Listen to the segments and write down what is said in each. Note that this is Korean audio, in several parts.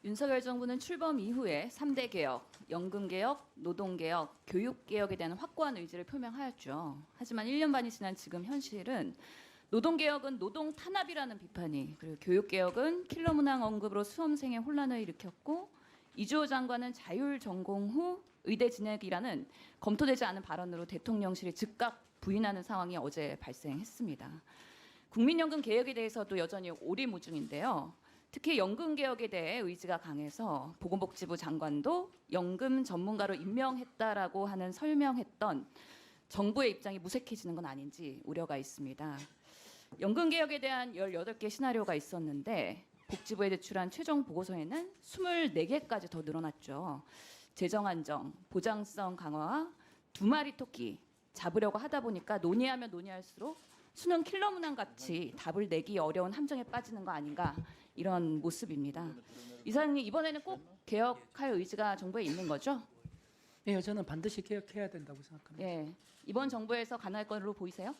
윤석열 정부는 출범 이후에 3대 개혁, 연금 개혁, 노동 개혁, 교육 개혁에 대한 확고한 의지를 표명하였죠. 하지만 1년 반이 지난 지금 현실은 노동 개혁은 노동 탄압이라는 비판이, 그리고 교육 개혁은 킬러 문항 언급으로 수험생의 혼란을 일으켰고, 이주호 장관은 자율 전공 후 의대 진학이라는 검토되지 않은 발언으로 대통령실이 즉각 부인하는 상황이 어제 발생했습니다. 국민연금 개혁에 대해서도 여전히 오리무중인데요. 특히 연금 개혁에 대해 의지가 강해서 보건복지부 장관도 연금 전문가로 임명했다라고 하는 설명했던 정부의 입장이 무색해지는 건 아닌지 우려가 있습니다. 연금 개혁에 대한 18개 시나리오가 있었는데 복지부에 제출한 최종 보고서에는 24개까지 더 늘어났죠. 재정 안정, 보장성 강화와 두 마리 토끼 잡으려고 하다 보니까 논의하면 논의할수록 수능 킬러 문항 같이 답을 내기 어려운 함정에 빠지는 거 아닌가, 이런 모습입니다. 이사장님, 이번에는 꼭 개혁할 의지가 정부에 있는 거죠? 네, 저는 반드시 개혁해야 된다고 생각합니다. 예, 이번 정부에서 가능할 걸로 보이세요?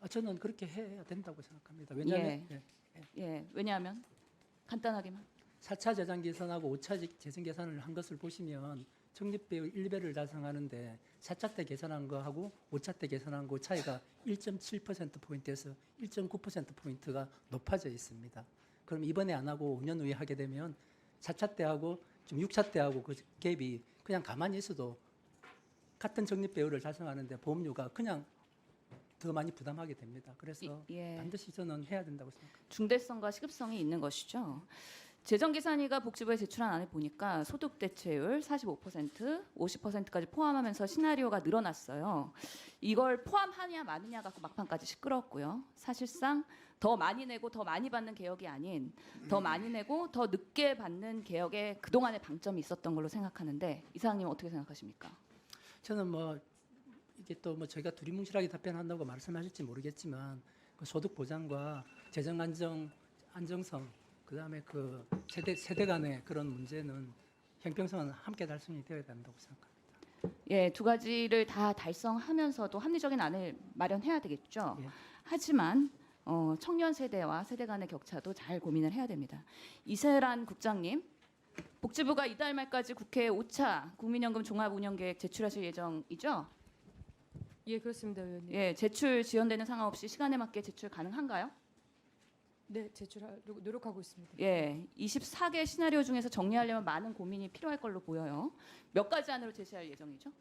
저는 그렇게 해야 된다고 생각합니다. 왜냐하면 왜냐하면 간단하게만. 4차 재정 계산하고 5차 재정 계산을 한 것을 보시면 적립비율 1배를 달성하는데 4차 때 계산한 거하고 5차 때 계산한 거 차이가 1.7%포인트에서 1.9%포인트가 높아져 있습니다. 그럼 이번에 안 하고 5년 후에 하게 되면 4차 때하고 좀 6차 때하고 그 갭이 그냥 가만히 있어도 같은 적립비율을 달성하는데 보험료가 그냥 더 많이 부담하게 됩니다. 그래서 반드시 저는 해야 된다고 생각합니다. 중대성과 시급성이 있는 것이죠. 재정계산위가 복지부에 제출한 안을 보니까 소득 대체율 45%, 50%까지 포함하면서 시나리오가 늘어났어요. 이걸 포함하냐 마느냐 갖고 막판까지 시끄러웠고요. 사실상 더 많이 내고 더 많이 받는 개혁이 아닌 더 많이 내고 더 늦게 받는 개혁에 그동안의 방점이 있었던 걸로 생각하는데, 이사장님 어떻게 생각하십니까? 저는 이게 또 저희가 두리뭉실하게 답변한다고 말씀하실지 모르겠지만 그 소득 보장과 재정 안정성, 그다음에 그 세대 간의 그런 문제는 형평성은 함께 달성이 되어야 된다고 생각합니다. 예, 두 가지를 다 달성하면서도 합리적인 안을 마련해야 되겠죠. 예. 하지만 청년 세대와 세대 간의 격차도 잘 고민을 해야 됩니다. 이세란 국장님, 복지부가 이달 말까지 국회에 5차 국민연금 종합운영계획 제출하실 예정이죠? 예, 그렇습니다, 의원님. 예, 제출 지연되는 상황 없이 시간에 맞게 제출 가능한가요? 네, 제출하려고 노력하고 있습니다. 예, 24개 시나리오 중에서 정리하려면 많은 고민이 필요할 걸로 보여요. 몇 가지 안으로 제시할 예정이죠?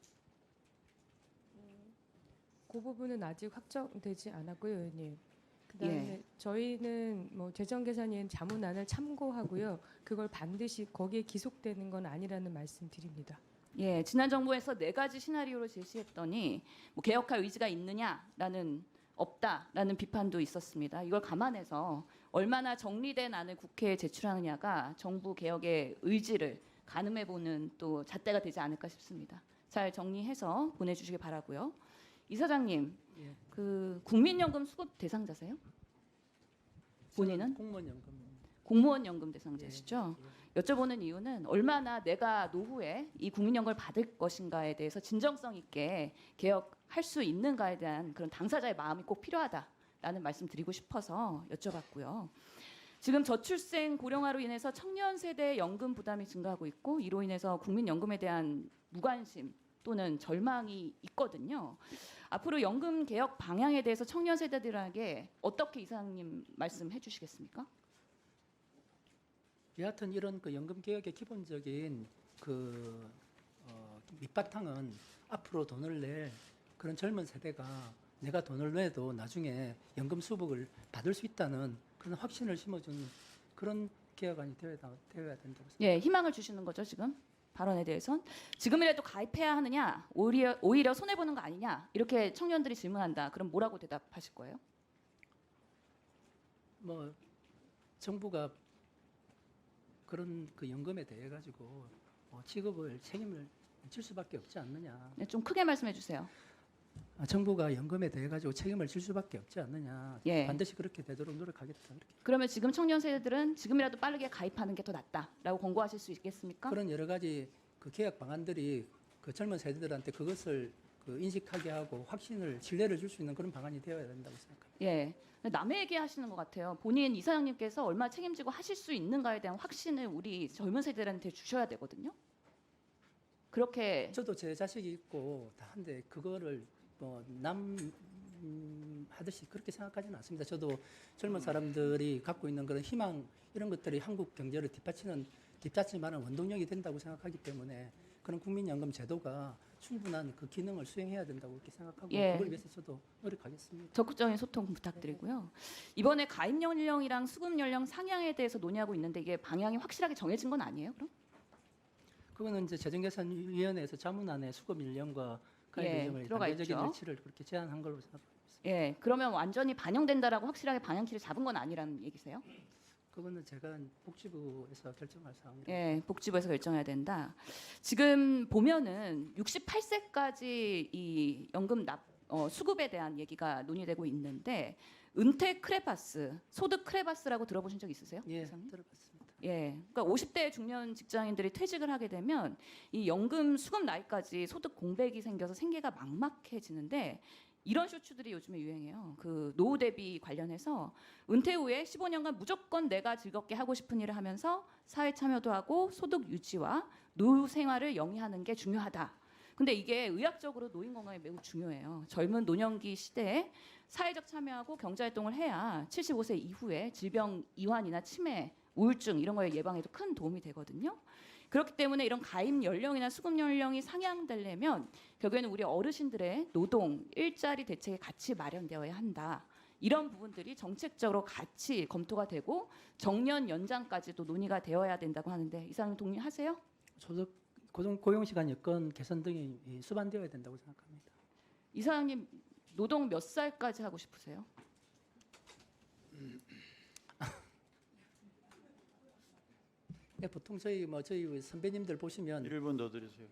그 부분은 아직 확정되지 않았고요, 의원님. 그다음에 저희는 재정계산위원 자문안을 참고하고요. 그걸 반드시 거기에 기속되는 건 아니라는 말씀드립니다. 예, 지난 정부에서 4가지 시나리오로 제시했더니 개혁할 의지가 있느냐라는 없다라는 비판도 있었습니다. 이걸 감안해서 얼마나 정리된 안을 국회에 제출하느냐가 정부 개혁의 의지를 가늠해보는 또 잣대가 되지 않을까 싶습니다. 잘 정리해서 보내주시기 바라고요. 이사장님, 예. 그 국민연금 수급 대상자세요? 본인은? 공무원 연금 대상자시죠? 여쭤보는 이유는 얼마나 내가 노후에 이 국민연금을 받을 것인가에 대해서 진정성 있게 개혁할 수 있는가에 대한 그런 당사자의 마음이 꼭 필요하다라는 말씀 드리고 싶어서 여쭤봤고요. 지금 저출생 고령화로 인해서 청년 세대의 연금 부담이 증가하고 있고, 이로 인해서 국민연금에 대한 무관심 또는 절망이 있거든요. 앞으로 연금 개혁 방향에 대해서 청년 세대들에게 어떻게 이사장님 말씀해 주시겠습니까? 여하튼 이런 그 연금 개혁의 기본적인 밑바탕은 앞으로 돈을 낼 그런 젊은 세대가 내가 돈을 내도 나중에 연금 수복을 받을 수 있다는 그런 확신을 심어주는 그런 개혁안이 되어야 된다고 생각합니다. 예, 희망을 주시는 거죠, 지금? 발언에 대해선. 지금이라도 가입해야 하느냐, 오히려 손해보는 거 아니냐, 이렇게 청년들이 질문한다. 그럼 뭐라고 대답하실 거예요? 정부가 그런 그 연금에 대해 가지고 취급을 책임을 질 수밖에 없지 않느냐. 네, 좀 크게 말씀해 주세요. 정부가 연금에 대해 가지고 책임을 질 수밖에 없지 않느냐. 예. 반드시 그렇게 되도록 노력하겠다. 이렇게. 그러면 지금 청년 세대들은 지금이라도 빠르게 가입하는 게 더 낫다라고 권고하실 수 있겠습니까? 그런 여러 가지 그 개혁 방안들이 그 젊은 세대들한테 그것을 그 인식하게 하고 신뢰를 줄 수 있는 그런 방안이 되어야 된다고 생각합니다. 예. 남의 얘기 하시는 것 같아요. 본인 이사장님께서 얼마 책임지고 하실 수 있는가에 대한 확신을 우리 젊은 세대들한테 주셔야 되거든요. 그렇게 저도 제 자식이 있고 다 한데 그거를 뭐 남 하듯이 그렇게 생각하지는 않습니다. 저도 젊은 사람들이 갖고 있는 그런 희망 이런 것들이 한국 경제를 뒷받침하는 원동력이 된다고 생각하기 때문에 그런 국민연금 제도가 충분한 그 기능을 수행해야 된다고 그렇게 생각하고 예. 그걸 위해서 저도 노력하겠습니다. 적극적인 소통 부탁드리고요. 이번에 가입 연령이랑 수급 연령 상향에 대해서 논의하고 있는데 이게 방향이 확실하게 정해진 건 아니에요? 그럼? 그거는 이제 재정계산위원회에서 자문안에 수급 연령과 가입 예, 연령의 들어가 단계적인 있죠. 일치를 그렇게 제안한 걸로 생각합니다. 예, 그러면 완전히 반영된다라고 확실하게 방향키를 잡은 건 아니라는 얘기세요? 그거는 제가 복지부에서 결정할 사항이라. 예, 복지부에서 결정해야 된다. 지금 보면은 68세까지 이 연금 수급에 대한 얘기가 논의되고 있는데 은퇴 크레파스, 소득 크레파스라고 들어보신 적 있으세요? 예, 이사님? 들어봤습니다. 예, 그러니까 50대 중년 직장인들이 퇴직을 하게 되면 이 연금 수급 나이까지 소득 공백이 생겨서 생계가 막막해지는데 이런 쇼츠들이 요즘에 유행해요. 그 노후 대비 관련해서 은퇴 후에 15년간 무조건 내가 즐겁게 하고 싶은 일을 하면서 사회 참여도 하고 소득 유지와 노후 생활을 영위하는 게 중요하다. 근데 이게 의학적으로 노인 건강에 매우 중요해요. 젊은 노년기 시대에 사회적 참여하고 경제활동을 해야 75세 이후에 질병 이완이나 치매, 우울증 이런 거에 예방에도 큰 도움이 되거든요. 그렇기 때문에 이런 가입 연령이나 수급 연령이 상향되려면 결국에는 우리 어르신들의 노동, 일자리 대책이 같이 마련되어야 한다. 이런 부분들이 정책적으로 같이 검토가 되고 정년 연장까지도 논의가 되어야 된다고 하는데 이사님 동의하세요? 소득 고용시간 여건 개선 등이 수반되어야 된다고 생각합니다. 이사장님 노동 몇 살까지 하고 싶으세요? 네, 보통 저희 선배님들 보시면 1분 더 드리세요.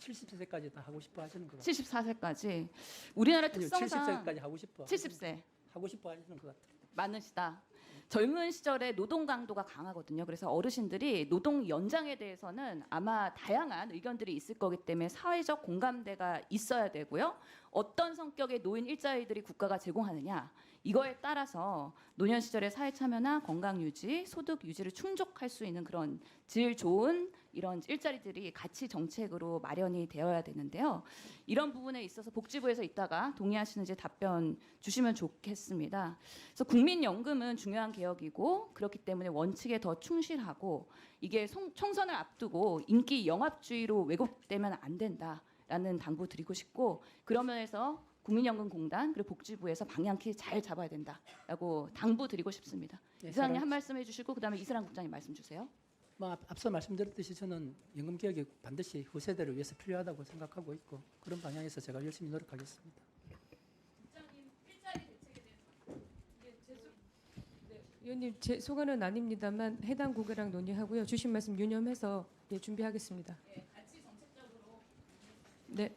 70세까지 다 하고 싶어 하시는 것 같아요. 74세까지 우리나라 아니요, 특성상 70세까지 하고 싶어. 70세 하고 싶어 하시는 것 같아요. 많으시다. 젊은 시절에 노동 강도가 강하거든요. 그래서 어르신들이 노동 연장에 대해서는 아마 다양한 의견들이 있을 거기 때문에 사회적 공감대가 있어야 되고요. 어떤 성격의 노인 일자리들이 국가가 제공하느냐 이거에 따라서 노년 시절의 사회 참여나 건강 유지, 소득 유지를 충족할 수 있는 그런 질 좋은 이런 일자리들이 같이 정책으로 마련이 되어야 되는데요. 이런 부분에 있어서 복지부에서 이따가 동의하시는지 답변 주시면 좋겠습니다. 그래서 국민연금은 중요한 개혁이고 그렇기 때문에 원칙에 더 충실하고 이게 총선을 앞두고 인기 영합주의로 왜곡되면 안 된다라는 당부 드리고 싶고 그런 면에서 국민연금공단 그리고 복지부에서 방향키 잘 잡아야 된다라고 당부 드리고 싶습니다. 네, 이사장님 한 말씀 해주시고 그다음에 이사랑 국장님 말씀 주세요. 앞서 말씀드렸듯이 저는 연금 개혁이 반드시 후세대를 위해서 필요하다고 생각하고 있고 그런 방향에서 제가 열심히 노력하겠습니다. 의원님 제 소관은 아닙니다만 해당 국회랑 논의하고요. 주신 말씀 유념해서 준비하겠습니다. 네.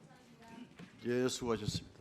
예, 수고하셨습니다.